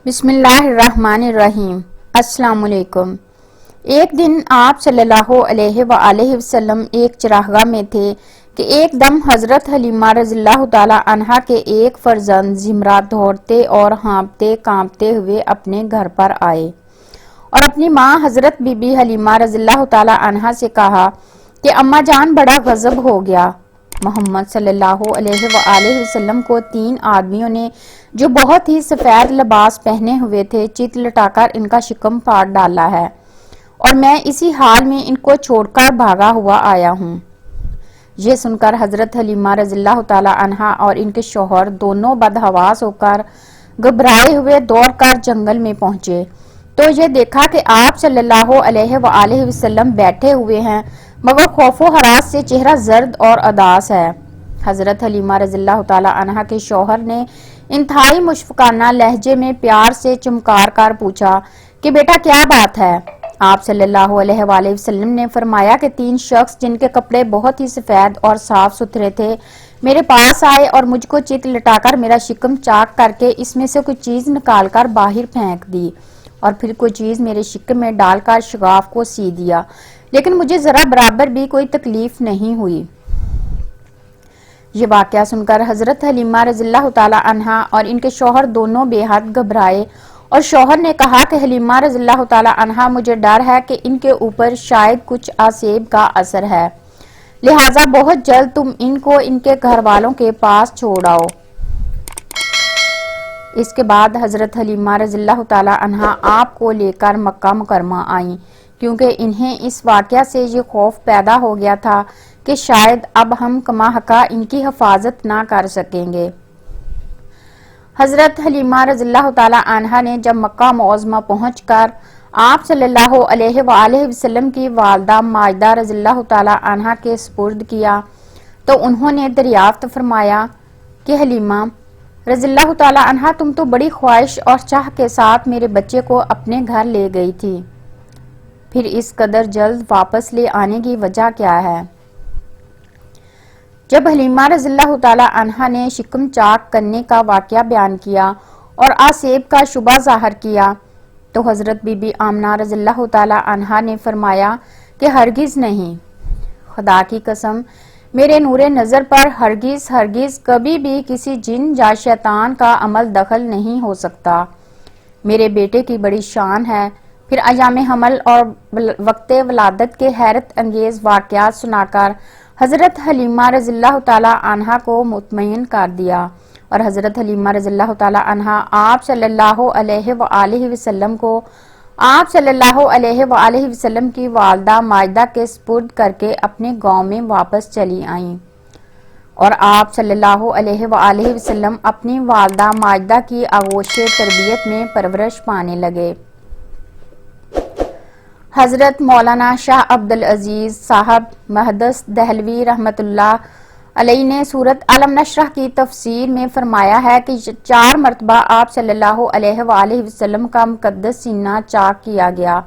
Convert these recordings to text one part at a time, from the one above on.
بسم اللہ الرحمن الرحیم۔ السلام علیکم۔ ایک دن آپ صلی اللہ علیہ وآلہ وسلم ایک چراگاہ میں تھے کہ ایک دم حضرت حلیمہ رضی اللہ تعالی عنہا کے ایک فرزند زمرہ دوڑتے اور ہانپتے کانپتے ہوئے اپنے گھر پر آئے اور اپنی ماں حضرت بی بی حلیمہ رضی اللہ تعالی عنہا سے کہا کہ اماں جان بڑا غضب ہو گیا۔ محمد صلی اللہ علیہ وآلہ وسلم کو 3 آدمیوں نے جو بہت ہی سفید لباس پہنے ہوئے تھے چت لٹا کر ان کا شکم پاڑ ڈالا ہے اور میں اسی حال میں ان کو چھوڑ کر بھاگا ہوا آیا ہوں۔ یہ سن کر حضرت حلیمہ رضی اللہ تعالی عنہا اور ان کے شوہر دونوں بدحواس ہو کر گھبرائے ہوئے دوڑ کر جنگل میں پہنچے تو یہ دیکھا کہ آپ صلی اللہ علیہ وآلہ وسلم بیٹھے ہوئے ہیں مگر خوف و ہراس سے چہرہ زرد اور اداس ہے۔ حضرت حلیمہ رضی اللہ تعالی عنہا کے شوہر نے انتہائی مشفقانہ لہجے میں پیار سے چمکار کر پوچھا کہ بیٹا کیا بات ہے؟ آپ صلی اللہ علیہ وآلہ وسلم نے فرمایا کہ 3 شخص جن کے کپڑے بہت ہی سفید اور صاف ستھرے تھے میرے پاس آئے اور مجھ کو چت لٹا کر میرا شکم چاک کر کے اس میں سے کوئی چیز نکال کر باہر پھینک دی اور پھر کوئی چیز میرے شکم میں ڈال کر شگاف کو سی دیا، لیکن مجھے ذرا برابر بھی کوئی تکلیف نہیں ہوئی۔ یہ واقعہ سن کر حضرت حلیمہ رضی اللہ تعالی عنہا اور ان کے شوہر دونوں بے حد گھبرائے اور شوہر نے کہا کہ حلیمہ رضی اللہ تعالی عنہا مجھے ڈر ہے کہ ان کے اوپر شاید کچھ آسیب کا اثر ہے، لہٰذا بہت جلد تم ان کو ان کے گھر والوں کے پاس چھوڑ آؤ۔ اس کے بعد حضرت حلیمہ رضی اللہ تعالی عنہا آپ کو لے کر مکہ مکرمہ آئیں کیونکہ انہیں اس واقعہ سے یہ خوف پیدا ہو گیا تھا کہ شاید اب ہم کما حقہ ان کی حفاظت نہ کر سکیں گے۔ حضرت حلیمہ رضی اللہ تعالی عنہا نے جب مکہ معظمہ پہنچ کر آپ صلی اللہ علیہ وآلہ وسلم کی والدہ ماجدہ رضی اللہ تعالی عنہا کے سپرد کیا تو انہوں نے دریافت فرمایا کہ حلیمہ رضی اللہ تعالی عنہا تم تو بڑی خواہش اور چاہ کے ساتھ میرے بچے کو اپنے گھر لے گئی تھی، پھر اس قدر جلد واپس لے آنے کی وجہ کیا ہے؟ جب حلیمہ رضی اللہ تعالی عنہا نے شکم چاک کرنے کا واقعہ بیان کیا اور آسیب کا شبہ ظاہر کیا تو حضرت بی بی آمنہ رضی اللہ تعالی عنہا نے فرمایا کہ ہرگز نہیں، خدا کی قسم میرے نور نظر پر ہرگز ہرگز کبھی بھی کسی جن یا شیطان کا عمل دخل نہیں ہو سکتا۔ میرے بیٹے کی بڑی شان ہے۔ پھر ایام حمل اور وقت ولادت کے حیرت انگیز واقعات سنا کر حضرت حلیمہ رضی اللہ تعالی عنہا کو مطمئن کر دیا اور حضرت حلیمہ رضی اللہ تعالی عنہا آپ صلی اللہ علیہ وآلہ وسلم کو آپ صلی اللہ علیہ وآلہ وسلم کی والدہ ماجدہ کے سپرد کر کے اپنے گاؤں میں واپس چلی آئیں اور آپ صلی اللہ علیہ وآلہ وسلم اپنی والدہ ماجدہ کی آغوش تربیت میں پرورش پانے لگے۔ حضرت مولانا شاہ عبدالعزیز صاحب محدث دہلوی رحمۃ اللہ علیہ نے سورۃ علم نشرح کی تفسیر میں فرمایا ہے کہ 4 مرتبہ آپ صلی اللہ علیہ وآلہ وسلم کا مقدس سینہ چاک کیا گیا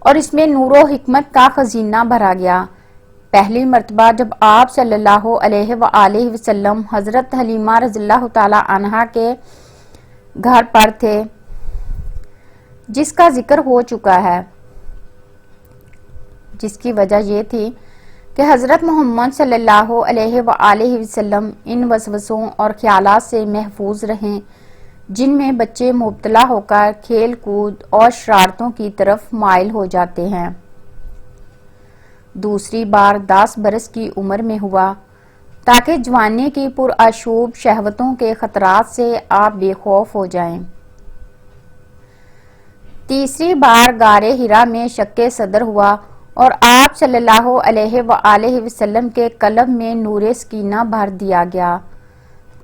اور اس میں نور و حکمت کا خزینہ بھرا گیا۔ پہلی مرتبہ جب آپ صلی اللہ علیہ وآلہ وسلم حضرت حلیمہ رضی اللہ تعالی عنہا کے گھر پر تھے جس کا ذکر ہو چکا ہے، جس کی وجہ یہ تھی کہ حضرت محمد صلی اللہ علیہ وآلہ وسلم ان وسوسوں اور خیالات سے محفوظ رہیں جن میں بچے مبتلا ہو کر کھیل کود اور شرارتوں کی طرف مائل ہو جاتے ہیں۔ دوسری بار 10 برس کی عمر میں ہوا تاکہ جوانی کی پرآشوب شہوتوں کے خطرات سے آپ بے خوف ہو جائیں۔ تیسری بار غار حرا میں شق صدر ہوا اور آپ صلی اللہ علیہ وآلہ وسلم کے قلب میں نور سکینہ بھر دیا گیا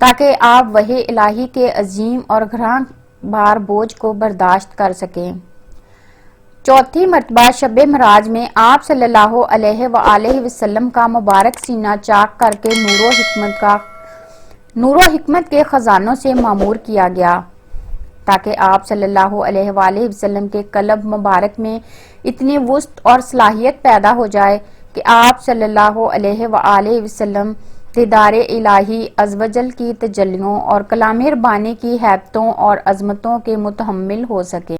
تاکہ آپ وحی الہی کے عظیم اور گراں بار بوجھ کو برداشت کر سکیں۔ چوتھی مرتبہ شب معراج میں آپ صلی اللہ علیہ وآلہ وسلم کا مبارک سینہ چاک کر کے نور و حکمت کے خزانوں سے معمور کیا گیا تاکہ آپ صلی اللہ علیہ وآلہ وسلم کے قلب مبارک میں اتنی وسعت اور صلاحیت پیدا ہو جائے کہ آپ صلی اللہ علیہ وآلہ وسلم دیدار الہی عزوجل کی تجلیوں اور کلام ربانی کی ہیبتوں اور عظمتوں کے متحمل ہو سکیں۔